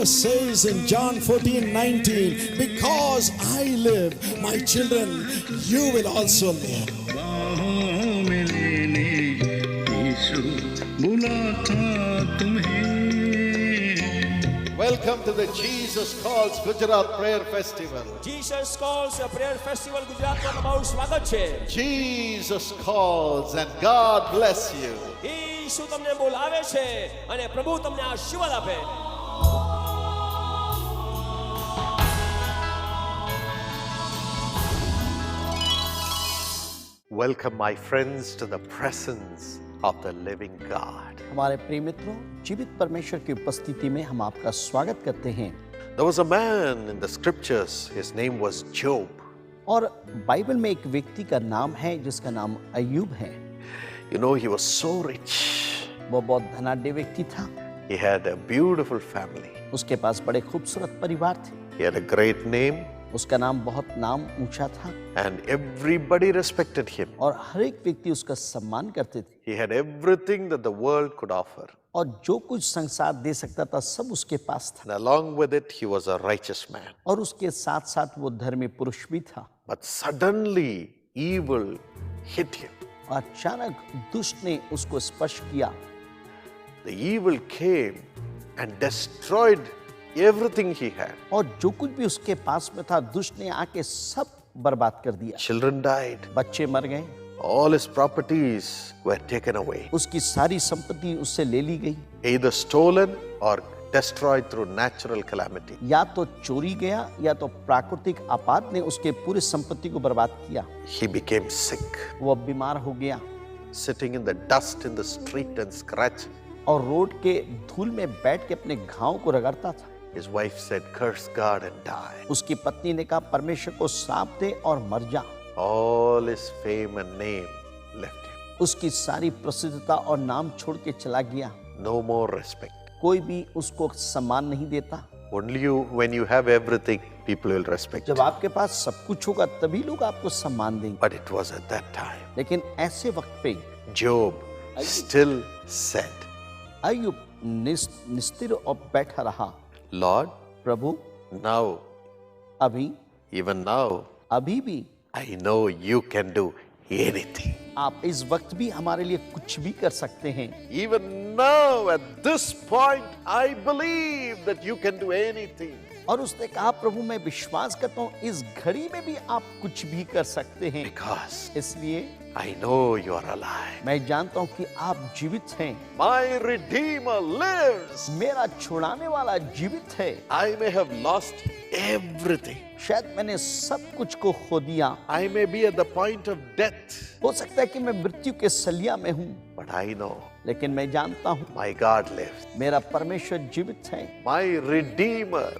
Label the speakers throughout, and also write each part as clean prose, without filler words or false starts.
Speaker 1: Jesus says in John 14:19, because I live, my children, you will also live.
Speaker 2: बाहों में लेने यीशु बुलाता तुम्हें।
Speaker 3: Welcome to the Jesus Calls Gujarat Prayer Festival.
Speaker 4: Jesus Calls Prayer Festival ગુજરાતમાં તમારું સ્વાગત છે.
Speaker 3: Jesus calls and God bless you.
Speaker 4: ઈસુ તમને બોલાવે છે અને પ્રભુ તમને આશીર્વાદ આપે.
Speaker 3: Welcome, my friends, to the presence of the living God.
Speaker 5: हमारे प्रिय मित्रों, जीवित परमेश्वर की उपस्थिति में हम आपका स्वागत करते हैं.
Speaker 3: There was a man in the scriptures, his name was Job.
Speaker 5: और बाइबल में एक व्यक्ति का नाम है जिसका नाम अय्यूब है.
Speaker 3: You know, he was so rich.
Speaker 5: वो बहुत धनाढ्य व्यक्ति था.
Speaker 3: He had a beautiful family.
Speaker 5: उसके पास बड़े खूबसूरत परिवार थे.
Speaker 3: He had a great name.
Speaker 5: उसका नाम बहुत नाम ऊंचा था.
Speaker 3: And everybody respected him.
Speaker 5: और हर एक व्यक्ति उसका सम्मान करते थे.
Speaker 3: He had everything that the world could offer.
Speaker 5: और जो कुछ संसार दे सकता था सब उसके पास था.
Speaker 3: And along with it, he was a righteous man.
Speaker 5: और उसके साथ साथ वो धर्मी पुरुष भी था.
Speaker 3: But suddenly, evil hit him.
Speaker 5: अचानक दुष्ट ने उसको स्पर्श किया.
Speaker 3: The evil came and destroyed everything he had.
Speaker 5: और जो कुछ भी उसके पास में था दुष्ट ने आके सब बर्बाद कर दिया.
Speaker 3: Children died.
Speaker 5: बच्चे मर गए.
Speaker 3: All his properties were taken away.
Speaker 5: उसकी सारी संपत्ति उससे ले ली गई.
Speaker 3: Either stolen or destroyed through natural calamity.
Speaker 5: या तो चोरी गया या तो प्राकृतिक आपात ने उसके पूरे संपत्ति को बर्बाद किया.
Speaker 3: He became sick,
Speaker 5: वो बीमार हो गया
Speaker 3: sitting in the dust in the street and scratching.
Speaker 5: और रोड के धूल में बैठ के अपने घाव को रगड़ता था.
Speaker 3: His wife said, "Curse God and die."
Speaker 5: उसकी पत्नी ने कहा परमेश्वर को श्राप दे और मर जा.
Speaker 3: All his fame and name left him.
Speaker 5: उसकी सारी प्रसिद्धता और नाम छोड़ के चला गया.
Speaker 3: No more respect.
Speaker 5: कोई भी उसको सम्मान नहीं देता.
Speaker 3: Only when you have everything, people will respect
Speaker 5: जब
Speaker 3: you.
Speaker 5: आपके पास सब कुछ होगा तभी लोग आपको सम्मान देंगे.
Speaker 3: But it was at that time.
Speaker 5: लेकिन ऐसे वक्त पे
Speaker 3: Job still said,
Speaker 5: अय्यूब निस्तिर और बैठा रहा.
Speaker 3: Lord,
Speaker 5: प्रभु
Speaker 3: now,
Speaker 5: अभी
Speaker 3: even now,
Speaker 5: अभी भी
Speaker 3: I know you can do anything.
Speaker 5: आप इस वक्त भी हमारे लिए कुछ भी कर सकते हैं.
Speaker 3: Even now, at this point, I believe that you can do anything.
Speaker 5: और उसने कहा प्रभु मैं विश्वास करता हूँ इस घड़ी में भी आप कुछ भी कर सकते हैं.
Speaker 3: Because
Speaker 5: इसलिए
Speaker 3: I know you are alive.
Speaker 5: मैं जानता हूँ कि आप जीवित हैं.
Speaker 3: My Redeemer lives.
Speaker 5: मेरा छुड़ाने वाला जीवित है.
Speaker 3: I may have lost everything.
Speaker 5: शायद मैंने सब कुछ को खो दिया.
Speaker 3: I may be at the point of death.
Speaker 5: हो सकता है कि मैं मृत्यु के सलिया में हूँ.
Speaker 3: But I know
Speaker 5: लेकिन मैं जानता हूँ
Speaker 3: my God lives.
Speaker 5: मेरा परमेश्वर जीवित है.
Speaker 3: My Redeemer,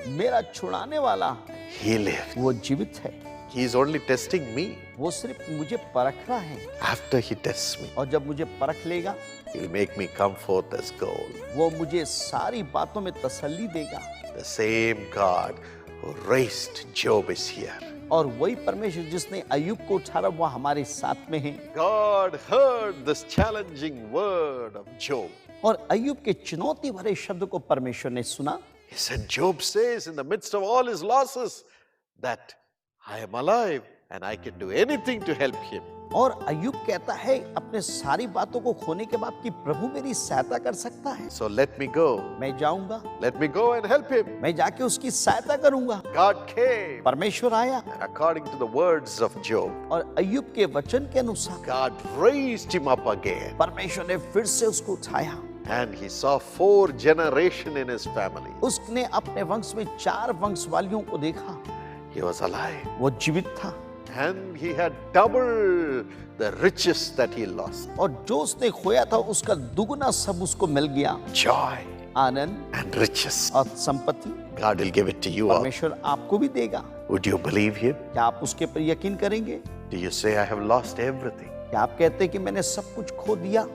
Speaker 5: मेरा छुड़ाने वाला
Speaker 3: He lives.
Speaker 5: वो जीवित है.
Speaker 3: He is only testing me.
Speaker 5: वो सिर्फ मुझे परख रहा है.
Speaker 3: After He tests me,
Speaker 5: और जब मुझे परख लेगा
Speaker 3: He'll make me come forth as gold.
Speaker 5: वो मुझे सारी बातों में तसल्ली देगा.
Speaker 3: The same God who raised Job is here.
Speaker 5: और वही परमेश्वर जिसने अय्यूब को उठाया वो हमारे साथ में है.
Speaker 3: God heard this challenging word of Job.
Speaker 5: और अय्यूब के चुनौती भरे शब्द को परमेश्वर ने सुना.
Speaker 3: He said, Job says in the midst of all his losses that I am alive and I can do anything to help him.
Speaker 5: और अय्यूब कहता है अपने सारी बातों को खोने के बाद कि प्रभु मेरी सहायता कर सकता है.
Speaker 3: So let me go.
Speaker 5: मैं जाऊंगा.
Speaker 3: Let me go and help him.
Speaker 5: मैं जाके उसकी सहायता करूंगा.
Speaker 3: God came.
Speaker 5: परमेश्वर आया.
Speaker 3: And according to the words of Job,
Speaker 5: और अय्यूब के वचन के अनुसार
Speaker 3: God raised him up again.
Speaker 5: परमेश्वर ने फिर से उसको उठाया.
Speaker 3: And he saw 4 generations in his family.
Speaker 5: उसने अपने वंश में 4 वंशवालियों को देखा.
Speaker 3: He was alive.
Speaker 5: वो जीवित था.
Speaker 3: And he had double the riches that he lost.
Speaker 5: और जो उसने खोया था उसका दुगना सब उसको मिल गया.
Speaker 3: Joy
Speaker 5: Anand
Speaker 3: and riches.
Speaker 5: और संपत्ति
Speaker 3: God will give it to you all.
Speaker 5: परमेश्वर आपको भी देगा.
Speaker 3: Would you believe him?
Speaker 5: क्या आप उसके पर यकीन करेंगे?
Speaker 3: Do you say I have lost everything?
Speaker 5: क्या आप कहते हैं कि मैंने सब कुछ खो दिया?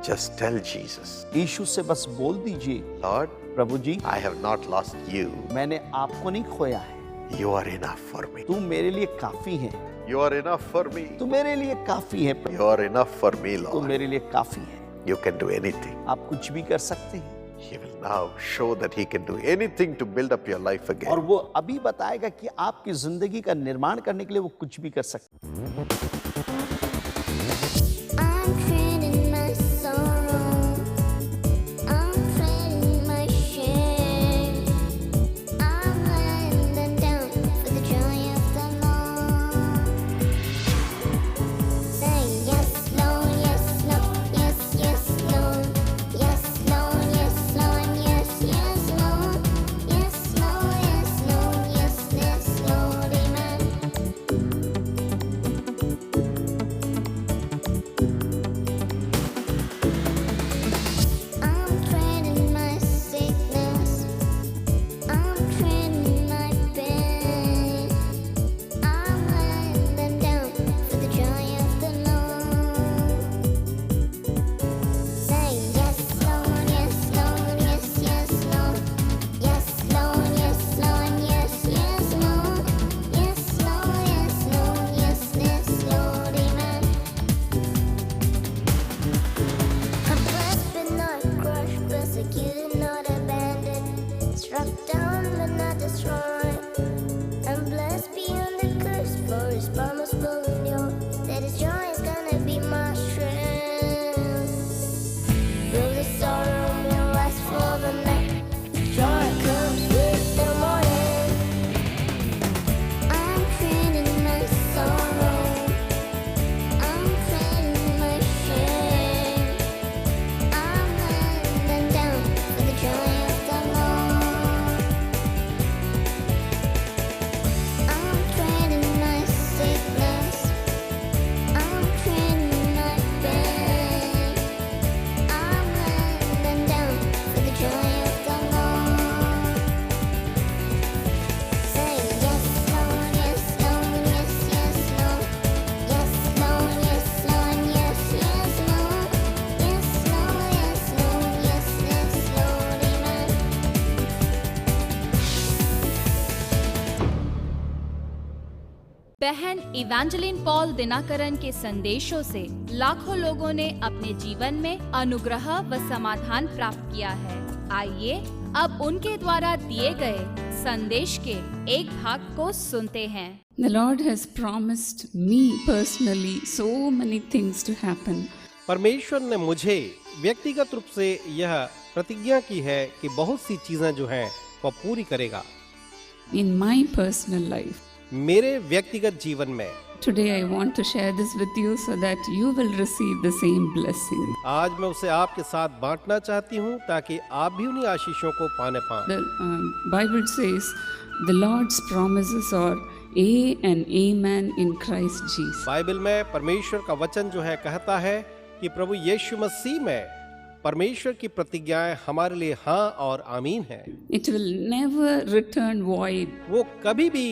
Speaker 3: Just tell Jesus,
Speaker 5: यीशु से बस बोल दीजिए,
Speaker 3: Lord,
Speaker 5: प्रभु जी
Speaker 3: I have not lost you.
Speaker 5: मैंने आपको नहीं खोया है.
Speaker 3: You are enough for me.
Speaker 5: तू मेरे लिए काफी है.
Speaker 3: You are enough for me.
Speaker 5: तू मेरे लिए काफी है.
Speaker 3: You are enough for me,
Speaker 5: तू
Speaker 3: Lord.
Speaker 5: मेरे लिए काफी है.
Speaker 3: You can do anything.
Speaker 5: आप कुछ भी कर सकते हैं.
Speaker 3: He will now show that he can do anything to build up your life
Speaker 5: और
Speaker 3: again.
Speaker 5: वो अभी बताएगा कि आपकी जिंदगी का निर्माण करने के लिए वो कुछ भी कर सकता है।
Speaker 6: I'm trading my sorrow. I'm trading my shame. I'm laying them down for the joy of the Lord. Say yes, Lord, yes, Lord, yes, yes, Lord. Yes, Lord, yes, Lord, yes, yes, Lord. Yes, Lord, yes, Lord, yes, yes, Lord, amen. I'm trading my sickness. I'm trading my pain. I'm laying them down for the joy of the Lord. Say yes, Lord, yes, Lord, yes, yes, Lord. Yes, Lord, yes, Lord, yes, yes, Lord. Yes, Lord, yes, Lord, yes, yes, Lord, amen. I'm blessed but not crushed, persecuted, not abandoned, struck down but not destroyed. I'm blessed beyond the curse, for His promise will endure. That His joy is gonna be my strength. Though the sorrow may last for the night, joy comes with the morning. I'm trading my sorrow. I'm trading my shame. I'm laying them down for the joy of the Lord. I'm trading my sickness. I'm trading my pain. I'm laying them down for the joy of the Lord. Say yes, Lord, yes, Lord, yes, yes, Lord. Yes, Lord, yes, Lord, yes, yes, Lord. Yes, Lord, yes, Lord, yes, yes, Lord, amen.
Speaker 7: बहन इवेंजेलिन Paul Dinakaran के संदेशों से लाखों लोगों ने अपने जीवन में अनुग्रह व समाधान प्राप्त किया है। आइए अब उनके द्वारा दिए गए संदेश के एक भाग को सुनते हैं।
Speaker 8: The Lord has promised me personally so many things to happen.
Speaker 9: परमेश्वर ने मुझे व्यक्तिगत रूप से यह प्रतिज्ञा की है कि बहुत सी चीजें जो हैं वह पूरी करेगा
Speaker 8: In my personal life.
Speaker 9: मेरे व्यक्तिगत जीवन में।
Speaker 8: Today I want to share this with you so that you will receive the same blessing.
Speaker 9: आज मैं उसे आपके साथ बांटना चाहती हूँ ताकि आप भी उन्हीं आशीषों को पाने पाएं।
Speaker 8: The Bible says the Lord's promises are A and Amen in Christ Jesus.
Speaker 9: Bible में परमेश्वर का वचन जो है कहता है कि प्रभु यीशु मसीह में परमेश्वर की प्रतिज्ञाएं हमारे लिए हाँ और आमीन है।
Speaker 8: It will never return void.
Speaker 9: वो कभी भी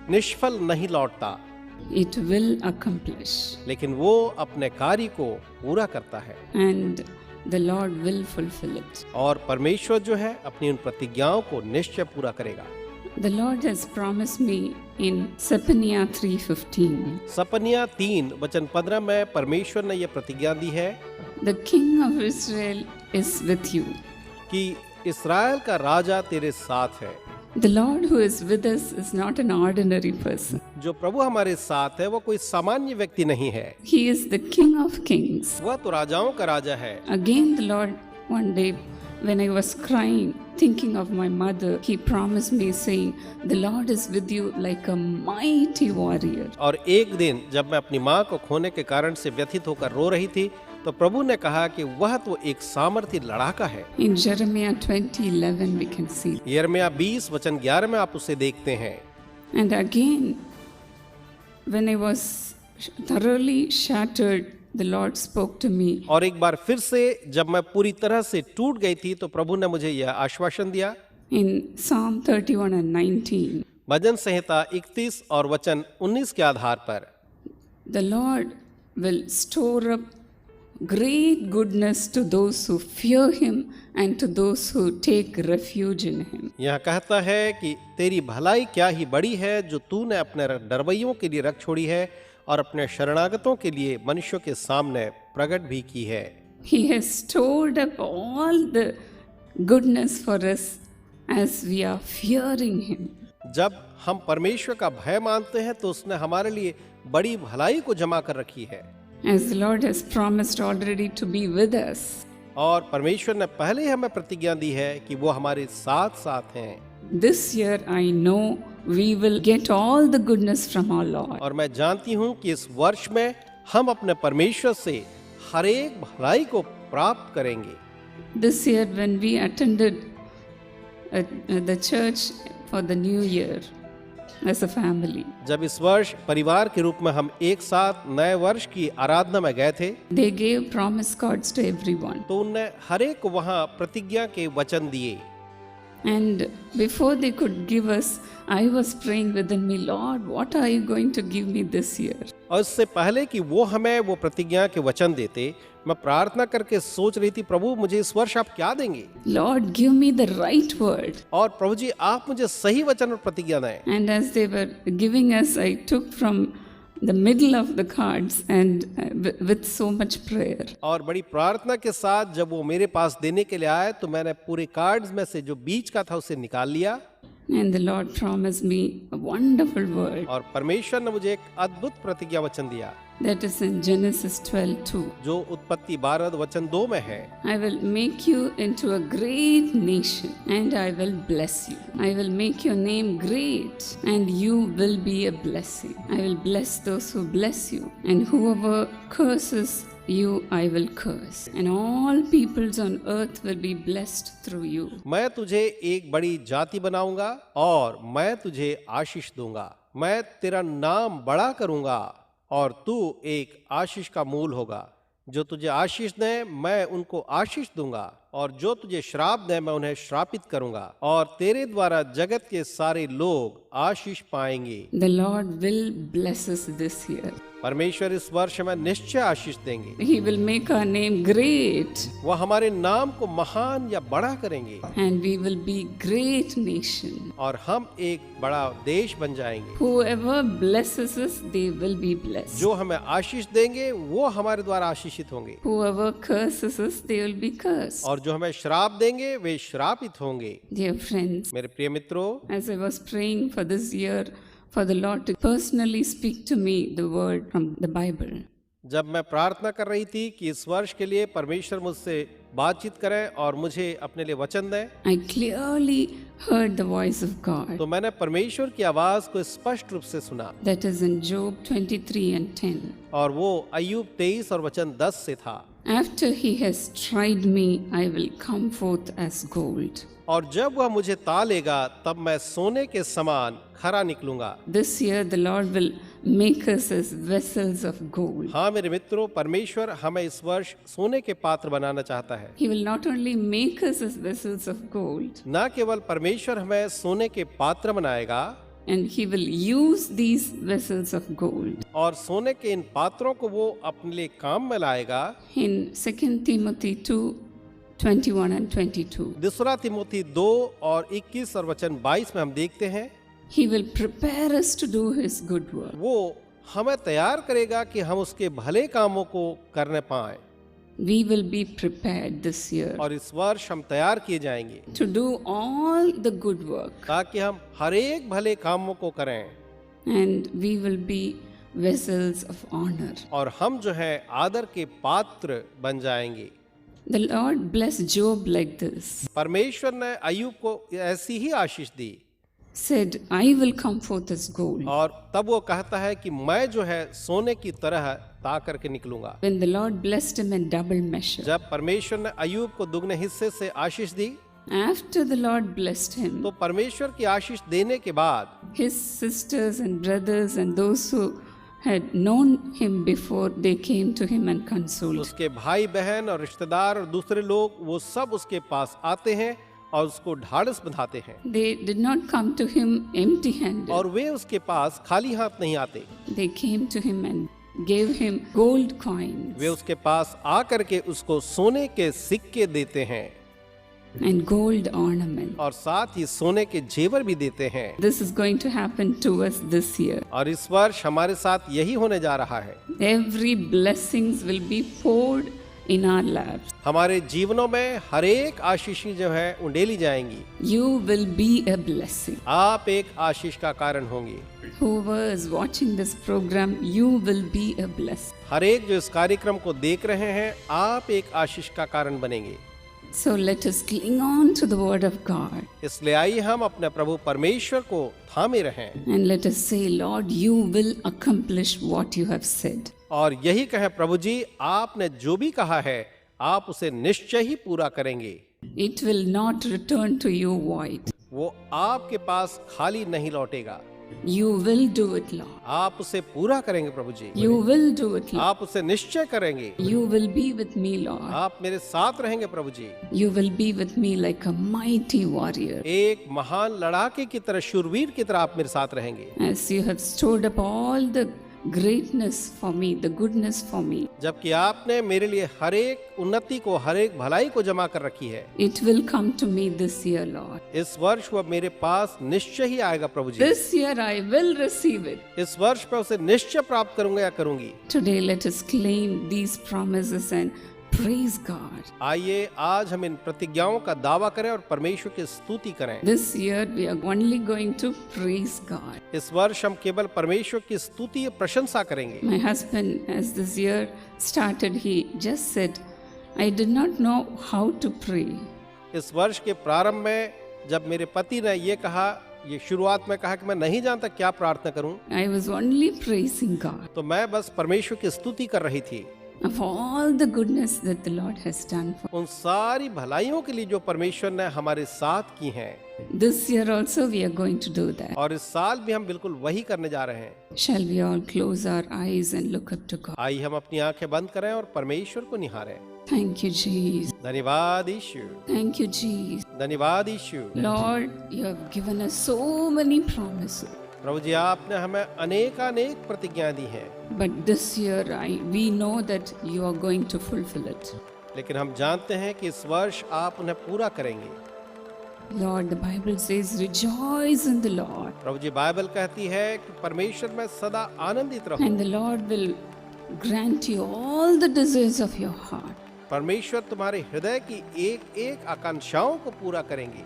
Speaker 9: निष्फल नहीं लौटता,
Speaker 8: It will accomplish.
Speaker 9: लेकिन वो अपने कार्य को पूरा करता है
Speaker 8: And the Lord will fulfill it.
Speaker 9: और परमेश्वर जो है अपनी उन प्रतिज्ञाओं को निश्चय पूरा करेगा।
Speaker 8: The Lord has promised me in Zephaniah 3:15.
Speaker 9: सपनिया 3:15 में परमेश्वर ने यह प्रतिज्ञा दी है
Speaker 8: The King of Israel is with you.
Speaker 9: कि इस्राएल का राजा तेरे साथ है।
Speaker 8: The Lord who is with us is not an ordinary person.
Speaker 9: जो प्रभु हमारे साथ है वो कोई सामान्य व्यक्ति नहीं है,
Speaker 8: He is the King of Kings.
Speaker 9: वह तो राजाओं का राजा है।
Speaker 8: Again, the Lord, one day, when I was crying, thinking of my mother, He promised me, saying, "The Lord is with you like a mighty warrior."
Speaker 9: और एक दिन जब मैं अपनी माँ को खोने के कारण से व्यथित होकर रो रही थी तो प्रभु ने कहा कि वह तो एक सामर्थी लड़ाका है।
Speaker 8: In Jeremiah 20:11, we can see.
Speaker 9: यिर्मयाह 20:11 में आप उसे देखते हैं।
Speaker 8: And again, when I was thoroughly shattered, the Lord spoke to me.
Speaker 9: और एक बार फिर से जब मैं पूरी तरह से टूट गई थी तो प्रभु ने मुझे यह आश्वासन दिया
Speaker 8: In Psalm 31 and 19,
Speaker 9: भजन संहिता 31 और वचन 19 के आधार पर,
Speaker 8: the Lord will store up great goodness to those who fear Him and to those who take refuge in Him.
Speaker 9: यह कहता है कि तेरी भलाई क्या ही बड़ी है जो तूने अपने डरवैयों के लिए रख छोड़ी है और अपने शरणागतों के लिए मनुष्यों के सामने प्रकट भी की है।
Speaker 8: He has stored up all the goodness for us as we are fearing Him.
Speaker 9: जब हम परमेश्वर का भय मानते हैं तो उसने हमारे लिए बड़ी भलाई को जमा कर रखी है।
Speaker 8: As the Lord has promised already to be with us.
Speaker 9: और परमेश्वर ने पहले ही हमें प्रतिज्ञा दी है कि वो हमारे साथ साथ हैं।
Speaker 8: This year I know we will get all the goodness from our Lord.
Speaker 9: और मैं जानती हूँ कि इस वर्ष में हम अपने परमेश्वर से हर एक भलाई को प्राप्त करेंगे।
Speaker 8: This year when we attended the church for the new year as a family,
Speaker 9: जब इस वर्ष परिवार के रूप में हम एक साथ नए वर्ष की आराधना में गए थे
Speaker 8: they gave promise cards to everyone.
Speaker 9: तो उनने हर एक को वहाँ प्रतिज्ञा के वचन दिए।
Speaker 8: And before they could give us, I was praying within me, Lord, what are you going to give me this year?
Speaker 9: और इससे पहले कि वो हमें वो प्रतिज्ञा के वचन देते, मैं प्रार्थना करके सोच रही थी, प्रभु मुझे इस वर्ष आप क्या देंगे?
Speaker 8: Lord, give me the right word.
Speaker 9: और प्रभु जी आप मुझे सही वचन और प्रतिज्ञा दें।
Speaker 8: And as they were giving us, I took from the middle of the cards and with so much prayer.
Speaker 9: और बड़ी प्रार्थना के साथ जब वो मेरे पास देने के लिए आए तो मैंने पूरे कार्ड्स में से जो बीच का था उसे निकाल लिया।
Speaker 8: And the Lord promised me a wonderful word.
Speaker 9: और परमेश्वर ने मुझे एक अद्भुत प्रतिज्ञा वचन दिया।
Speaker 8: That is in Genesis 12:2.
Speaker 9: जो उत्पत्ति 12 वचन 2 में है।
Speaker 8: I will make you into a great nation and I will bless you. I will make your name great and you will be a blessing. I will bless those who bless you and whoever curses you I will curse and all peoples on earth will be blessed through you.
Speaker 9: मैं तुझे एक बड़ी जाति बनाऊंगा और मैं तुझे आशीष दूंगा। मैं तेरा नाम बड़ा करूंगा और तू एक आशीष का मूल होगा। जो तुझे आशीष दे मैं उनको आशीष दूंगा और जो तुझे श्राप दे मैं उन्हें श्रापित करूंगा और तेरे द्वारा जगत के सारे लोग आशीष पाएंगे।
Speaker 8: The Lord will bless us this year.
Speaker 9: परमेश्वर इस वर्ष में निश्चय आशीष देंगे।
Speaker 8: He will make our name great.
Speaker 9: वह हमारे नाम को महान या बड़ा करेंगे।
Speaker 8: And we will be great nation.
Speaker 9: और हम एक बड़ा देश बन जाएंगे।
Speaker 8: Whoever blesses us, they will be blessed.
Speaker 9: जो हमें आशीष देंगे वो हमारे द्वारा आशीषित होंगे।
Speaker 8: Whoever curses us, they will be cursed.
Speaker 9: और जो हमें श्राप देंगे वे श्रापित होंगे।
Speaker 8: Dear friends,
Speaker 9: मेरे प्रिय मित्रों,
Speaker 8: as I was praying for this year, for the Lord to personally speak to me the word from the Bible.
Speaker 9: जब मैं प्रार्थना कर रही थी कि इस वर्ष के लिए परमेश्वर मुझसे बातचीत करें और मुझे अपने लिए वचन दें,
Speaker 8: I clearly heard the voice of God.
Speaker 9: तो मैंने परमेश्वर की आवाज को स्पष्ट रूप से सुना।
Speaker 8: That is in Job 23:10.
Speaker 9: और वो अय्यूब 23 और वचन 10 से था।
Speaker 8: After he has tried me, I will come forth as gold.
Speaker 9: और जब वह मुझे तालेगा तब मैं सोने के समान खरा निकलूंगा।
Speaker 8: This year the Lord will make us as vessels of gold.
Speaker 9: हाँ मेरे मित्रों, परमेश्वर हमें इस वर्ष सोने के पात्र बनाना चाहता है।
Speaker 8: He will not only make us as vessels of gold,
Speaker 9: न केवल परमेश्वर हमें सोने के पात्र बनाएगा,
Speaker 8: and he will use these vessels of gold.
Speaker 9: और सोने के इन पात्रों को वो अपने लिए काम में लाएगा।
Speaker 8: In 2 Timothy 2:21 and 22.
Speaker 9: दूसरा तिमोथी 2 और 21 और वचन 22 में हम देखते हैं,
Speaker 8: He will prepare us to do his good work.
Speaker 9: वो हमें तैयार करेगा कि हम उसके भले कामों को करने पाएं।
Speaker 8: We will be prepared this year
Speaker 9: और इस वर्ष हम तैयार किए जाएंगे
Speaker 8: to do all the good work,
Speaker 9: ताकि हम हर एक भले कामों को करें
Speaker 8: and we will be vessels of honor.
Speaker 9: और हम जो है आदर के पात्र बन जाएंगे।
Speaker 8: The Lord blessed Job like this.
Speaker 9: परमेश्वर ने अय्यूब को ऐसी ही आशीष दी।
Speaker 8: Said, I will come forth as gold.
Speaker 9: और तब वो कहता है कि मैं जो है सोने की तरह ता करके निकलूंगा।
Speaker 8: When the Lord blessed him in double measure.
Speaker 9: जब परमेश्वर ने अय्यूब को दुगने हिस्से से आशीष दी,
Speaker 8: After the Lord blessed him,
Speaker 9: तो परमेश्वर की आशीष देने के बाद
Speaker 8: his sisters and brothers and those who had known him before, they came to him and consoled.
Speaker 9: उसके भाई बहन और रिश्तेदार और दूसरे लोग वो सब उसके पास आते हैं और उसको ढाढ़स बंधाते हैं।
Speaker 8: They did not come to him empty-handed.
Speaker 9: और वे उसके पास खाली हाथ नहीं आते।
Speaker 8: They came to him and gave him gold coins
Speaker 9: वे उसके पास आकर के उसको सोने के सिक्के देते हैं
Speaker 8: and gold ornament.
Speaker 9: और साथ ही सोने के जेवर भी देते हैं।
Speaker 8: This is going to happen to us this year.
Speaker 9: और इस वर्ष हमारे साथ यही होने जा रहा है।
Speaker 8: Every blessings will be poured in our lives.
Speaker 9: हमारे जीवनों में हर एक आशीष जो है उंडेली जाएंगी।
Speaker 8: You will be a blessing.
Speaker 9: आप एक आशीष का कारण होंगे।
Speaker 8: Whoever is watching this program, you will be a blessing.
Speaker 9: हर एक जो इस कार्यक्रम को देख रहे हैं, आप एक आशीष का कारण बनेंगे।
Speaker 8: So let us cling on to the word of God
Speaker 9: इसलिए आइए हम अपने प्रभु परमेश्वर को थामे रहें
Speaker 8: and let us say, Lord, you will accomplish what you have said.
Speaker 9: और यही कहें, प्रभु जी आपने जो भी कहा है आप उसे निश्चय ही पूरा करेंगे।
Speaker 8: It will not return to you void.
Speaker 9: वो आपके पास खाली नहीं लौटेगा।
Speaker 8: You will do it, Lord.
Speaker 9: आप उसे पूरा करेंगे प्रभु जी।
Speaker 8: You will do it, Lord.
Speaker 9: आप उसे निश्चय करेंगे।
Speaker 8: You will be with me, Lord.
Speaker 9: आप मेरे साथ रहेंगे प्रभु जी।
Speaker 8: You will be with me like a mighty warrior.
Speaker 9: एक महान लड़ाके की तरह, शूरवीर की तरह आप मेरे साथ रहेंगे।
Speaker 8: As you have stored up all the greatness for me, the goodness for me,
Speaker 9: जबकि आपने मेरे लिए हर एक उन्नति को, हर एक भलाई को जमा कर रखी है।
Speaker 8: it will come to me this year, Lord.
Speaker 9: इस वर्ष वह मेरे पास निश्चय ही आएगा प्रभु जी।
Speaker 8: This year I will receive it.
Speaker 9: इस वर्ष मैं उसे निश्चय प्राप्त करूंगा या करूंगी।
Speaker 8: Today let us claim these promises and praise God.
Speaker 9: आइए आज हम इन प्रतिज्ञाओं का दावा करें और परमेश्वर की स्तुति करें।
Speaker 8: This year we are only going to praise God.
Speaker 9: इस वर्ष हम केवल परमेश्वर की स्तुति और प्रशंसा करेंगे।
Speaker 8: My husband, as this year started, he just said, I did not know how to pray.
Speaker 9: इस वर्ष के प्रारंभ में जब मेरे पति ने ये कहा, ये शुरुआत में कहा कि मैं नहीं जानता क्या प्रार्थना करूं,
Speaker 8: I was only praising God
Speaker 9: तो मैं बस परमेश्वर की स्तुति कर रही थी
Speaker 8: of all the goodness that the Lord has done for.
Speaker 9: उन सारी भलाइयों के लिए जो परमेश्वर ने हमारे साथ की हैं।
Speaker 8: This year also we are going to do that.
Speaker 9: और इस साल भी हम बिल्कुल वही करने जा रहे हैं।
Speaker 8: Shall we all close our eyes and look up to God?
Speaker 9: आइए हम अपनी आंखें बंद करें और परमेश्वर को निहारें।
Speaker 8: Thank you, Jesus.
Speaker 9: धन्यवाद यीशु,
Speaker 8: Thank you, Jesus.
Speaker 9: धन्यवाद यीशु।
Speaker 8: Lord, you have given us so many promises.
Speaker 9: प्रभु जी आपने हमें अनेक प्रतिज्ञाएं दी हैं,
Speaker 8: But this year we know that you are going to fulfill it.
Speaker 9: लेकिन हम जानते हैं कि इस वर्ष आप उन्हें पूरा करेंगे।
Speaker 8: Lord, the Bible says, rejoice in the Lord.
Speaker 9: प्रभु जी बाइबल कहती है कि परमेश्वर में सदा आनंदित रहो।
Speaker 8: And the Lord will grant you all the desires of your heart.
Speaker 9: परमेश्वर तुम्हारे हृदय की एक एक आकांक्षाओं को पूरा करेंगे।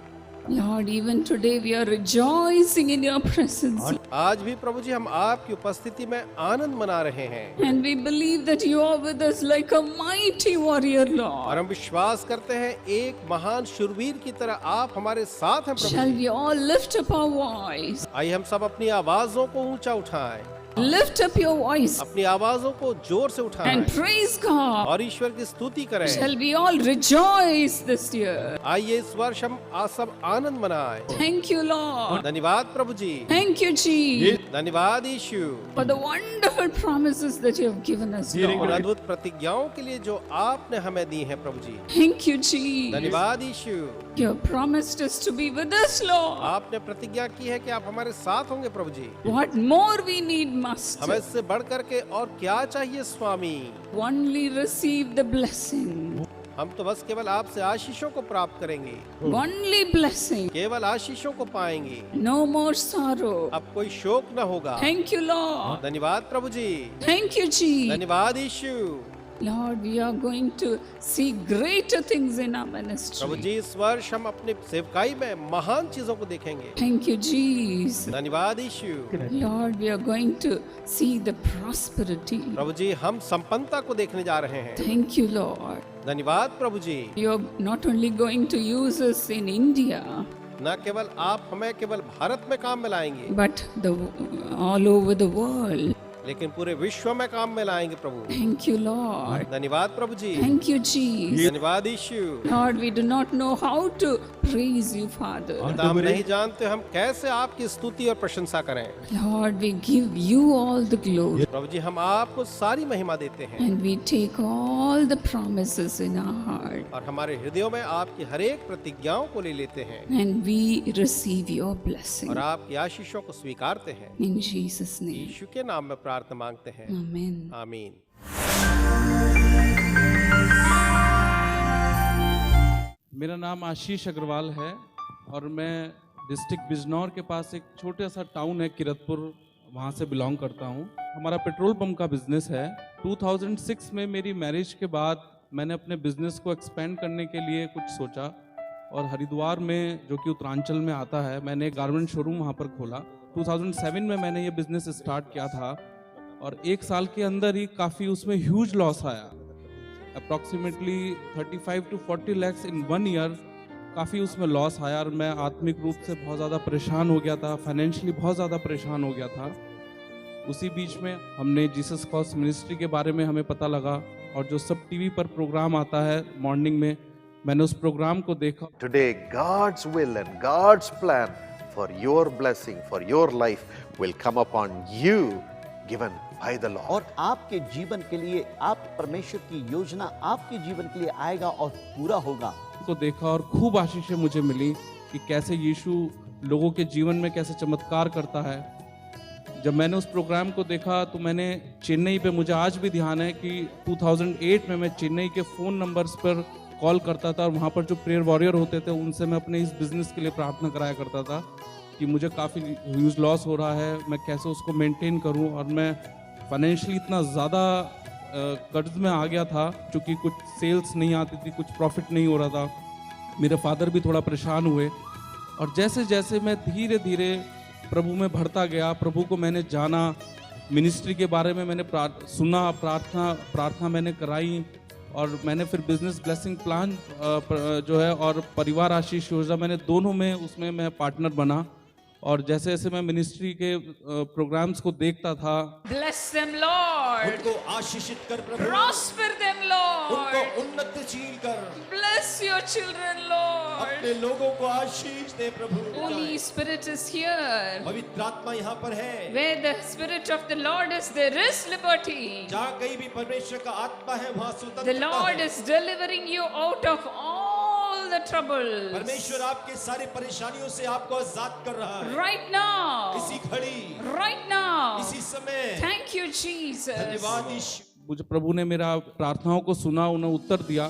Speaker 8: Lord, even today we are rejoicing in your presence.
Speaker 9: आज भी प्रभु जी हम आपकी उपस्थिति में आनंद मना रहे हैं
Speaker 8: And we believe that you are with us like a mighty warrior,
Speaker 9: और
Speaker 8: Lord.
Speaker 9: हम विश्वास करते हैं एक महान शूरवीर की तरह आप हमारे साथ हैं प्रभु
Speaker 8: Shall
Speaker 9: ji.
Speaker 8: we all lift up our voice?
Speaker 9: आइए हम सब अपनी आवाजों को ऊंचा उठाएं,
Speaker 8: Lift up your voice
Speaker 9: अपनी आवाजों को जोर से उठाएं
Speaker 8: and praise God.
Speaker 9: और ईश्वर की स्तुति करें।
Speaker 8: Shall we all rejoice this year?
Speaker 9: आइए इस वर्ष हम सब आनंद मनाएं।
Speaker 8: Thank you, Lord.
Speaker 9: धन्यवाद प्रभु जी,
Speaker 8: Thank you, Jesus,
Speaker 9: धन्यवाद यीशु
Speaker 8: for the wonderful promises that you have given us,
Speaker 9: उन
Speaker 8: Lord.
Speaker 9: अद्भुत प्रतिज्ञाओं के लिए जो आपने हमें दी है प्रभु जी।
Speaker 8: Thank you, Jesus.
Speaker 9: धन्यवाद यीशु,
Speaker 8: You have promised us to be with us, Lord.
Speaker 9: आपने प्रतिज्ञा की है कि आप हमारे साथ होंगे प्रभु जी।
Speaker 8: What more we need, Master?
Speaker 9: हमें इससे बढ़ करके और क्या चाहिए स्वामी।
Speaker 8: Only receive the blessing.
Speaker 9: हम तो बस केवल आपसे आशीषों को प्राप्त करेंगे,
Speaker 8: Only blessing.
Speaker 9: केवल आशीषों को पाएंगे।
Speaker 8: No more sorrow.
Speaker 9: अब कोई शोक न होगा।
Speaker 8: Thank you, Lord.
Speaker 9: धन्यवाद प्रभु जी,
Speaker 8: Thank you, Jesus.
Speaker 9: धन्यवाद यीशु।
Speaker 8: Lord, we are going to see greater things in our
Speaker 9: Prabhu
Speaker 8: ministry.
Speaker 9: जी इस वर्ष हम अपनी सेवकाई में महान चीजों को देखेंगे।
Speaker 8: Thank you, Jesus.
Speaker 9: धन्यवाद यीशु।
Speaker 8: Lord, we are going to see the prosperity.
Speaker 9: प्रभु जी हम संपन्नता को देखने जा रहे हैं।
Speaker 8: Thank you, Lord.
Speaker 9: धन्यवाद प्रभु जी।
Speaker 8: You are not only going to use us in India,
Speaker 9: न केवल आप हमें केवल भारत में काम में लाएंगे,
Speaker 8: but all over the world.
Speaker 9: लेकिन पूरे विश्व में काम में लाएंगे प्रभु।
Speaker 8: Thank you, Lord.
Speaker 9: धन्यवाद प्रभु जी,
Speaker 8: Thank you, Jesus.
Speaker 9: धन्यवाद यीशु।
Speaker 8: Lord, we do not know how to praise you, Father.
Speaker 9: पिता हम नहीं जानते हम कैसे आपकी स्तुति और प्रशंसा करें।
Speaker 8: Lord, we give you all the glory.
Speaker 9: प्रभु जी हम आपको सारी महिमा देते हैं
Speaker 8: And we take all the promises in our heart.
Speaker 9: और हमारे हृदयों में आपकी हर एक प्रतिज्ञाओं को ले लेते हैं
Speaker 8: And we receive your blessing.
Speaker 9: और आपकी आशीषों को स्वीकारते हैं।
Speaker 8: In Jesus' name.
Speaker 9: यीशु के नाम में प्रार्थना मांगते हैं,
Speaker 8: Amen.
Speaker 9: आमीन।
Speaker 10: मेरा नाम आशीष अग्रवाल है और मैं डिस्ट्रिक्ट बिजनौर के पास एक छोटा सा टाउन है किरतपुर, वहाँ से बिलोंग करता हूँ। हमारा पेट्रोल पंप का बिजनेस है। 2006 में मेरी मैरिज के बाद मैंने अपने बिजनेस को एक्सपेंड करने के लिए कुछ सोचा और हरिद्वार में, जो कि उत्तरांचल में आता है, मैंने एक गारमेंट शोरूम वहाँ पर खोला। 2007 में मैंने ये बिजनेस स्टार्ट किया था और एक साल के अंदर ही काफ़ी उसमें ह्यूज लॉस आया। Approximately 35 to 40 lakhs in 1 year, काफ़ी उसमें लॉस आया और मैं आत्मिक रूप से बहुत ज़्यादा परेशान हो गया था, फाइनेंशियली बहुत ज़्यादा परेशान हो गया था। उसी बीच में हमने जीसस कॉज मिनिस्ट्री के बारे में हमें पता लगा और जो सब टीवी पर प्रोग्राम आता है मॉर्निंग में, मैंने उस प्रोग्राम को देखा।
Speaker 3: Today, God's will and God's plan for your blessing, for your life will come upon you, given by the Lord.
Speaker 5: और आपके जीवन के लिए, आप परमेश्वर की योजना आपके जीवन के लिए आएगा और पूरा होगा।
Speaker 10: को देखा और खूब आशीषें मुझे मिली कि कैसे यीशु लोगों के जीवन में कैसे चमत्कार करता है। जब मैंने उस प्रोग्राम को देखा तो मैंने चेन्नई पे, मुझे आज भी ध्यान है कि 2008 में मैं चेन्नई के फ़ोन नंबर्स पर कॉल करता था और वहाँ पर जो प्रेयर वॉरियर होते थे उनसे मैं अपने इस बिज़नेस के लिए प्रार्थना कराया करता था कि मुझे काफ़ी ह्यूज लॉस हो रहा है, मैं कैसे उसको मेंटेन करूँ। और मैं फाइनेंशियली इतना ज़्यादा कर्ज में आ गया था, क्योंकि कुछ सेल्स नहीं आती थी, कुछ प्रॉफिट नहीं हो रहा था। मेरे फादर भी थोड़ा परेशान हुए और जैसे जैसे मैं धीरे धीरे प्रभु में बढ़ता गया, प्रभु को मैंने जाना, मिनिस्ट्री के बारे में मैंने सुना, प्रार्थना मैंने कराई और मैंने फिर बिजनेस ब्लेसिंग प्लान जो है और परिवार आशीष योजना, मैंने दोनों में उसमें मैं पार्टनर बना। और जैसे जैसे मैं मिनिस्ट्री के प्रोग्राम्स को देखता था,
Speaker 8: Bless them, Lord.
Speaker 4: उनको आशीषित कर प्रभु,
Speaker 8: Prosper them,
Speaker 4: उनको
Speaker 8: Lord.
Speaker 4: उन्नतिशील कर,
Speaker 8: Bless your children, Lord.
Speaker 4: अपने लोगों को आशीष दे प्रभु।
Speaker 8: Holy Spirit is here.
Speaker 4: पवित्र आत्मा यहाँ पर है।
Speaker 8: Where the Spirit of the Lord is, there is liberty.
Speaker 4: जहाँ कहीं भी परमेश्वर का आत्मा है वहाँ
Speaker 8: The
Speaker 4: स्वतंत्रता
Speaker 8: Lord
Speaker 4: है।
Speaker 8: is delivering you out of all the troubles.
Speaker 4: परमेश्वर आपके सारी परेशानियों से आपको आजाद कर रहा है।
Speaker 8: Right now.
Speaker 4: इसी घड़ी,
Speaker 8: Right now.
Speaker 4: इसी समय।
Speaker 8: Thank you, Jesus.
Speaker 4: धन्यवाद यीशु।
Speaker 10: मुझे प्रभु ने मेरा प्रार्थनाओं को सुना, उन्हें उत्तर दिया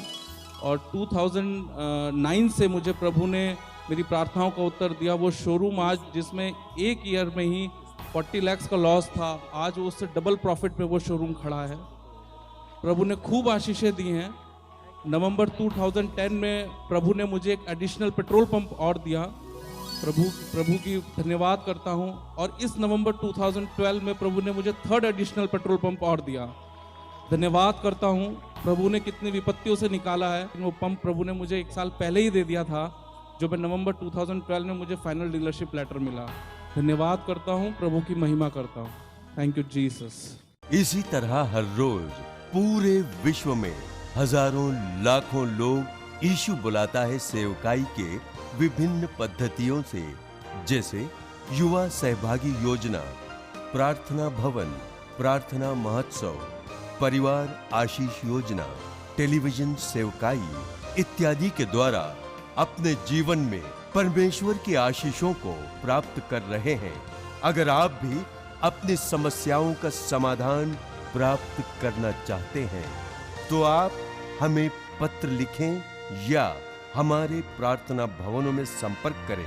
Speaker 10: और 2009 से मुझे प्रभु ने मेरी प्रार्थनाओं का उत्तर दिया। वो शोरूम आज, जिसमें एक ईयर में ही 40 lakhs का लॉस था, आज वो उससे डबल प्रॉफिट में वो शोरूम खड़ा है। प्रभु ने खूब आशीषें दी हैं। नवंबर 2010 में प्रभु ने मुझे एक एडिशनल पेट्रोल पंप और दिया। प्रभु की धन्यवाद करता हूँ। और इस नवंबर 2012 में प्रभु ने मुझे 3rd एडिशनल पेट्रोल पंप और दिया। धन्यवाद करता हूँ। प्रभु ने कितनी विपत्तियों से निकाला है। वो पंप प्रभु ने मुझे 1 साल पहले ही दे दिया था, जो मैं नवंबर 2012 में मुझे फाइनल डीलरशिप लेटर मिला। धन्यवाद करता हूँ, प्रभु की महिमा करता हूँ। Thank you Jesus.
Speaker 11: इसी तरह हर रोज पूरे विश्व में हजारों लाखों लोग यीशु बुलाता है सेवकाई के विभिन्न पद्धतियों से, जैसे युवा सहभागी योजना, प्रार्थना भवन, प्रार्थना महोत्सव, परिवार आशीष योजना, टेलीविजन सेवकाई इत्यादि के द्वारा अपने जीवन में परमेश्वर की आशीषों को प्राप्त कर रहे हैं। अगर आप भी अपनी समस्याओं का समाधान प्राप्त करना चाहते हैं तो आप हमें पत्र लिखें या हमारे प्रार्थना भवनों में संपर्क करें।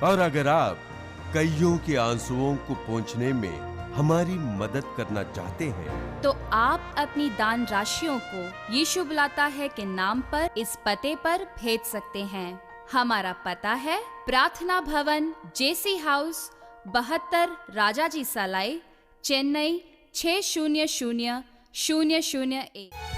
Speaker 11: और अगर आप कईयों के आंसुओं को पोंछने में हमारी मदद करना चाहते हैं
Speaker 7: तो आप अपनी दान राशियों को यीशु बुलाता है के नाम पर इस पते पर भेज सकते हैं। हमारा पता है प्रार्थना भवन, जेसी हाउस, 72 राजाजी सालाई, चेन्नई 600001।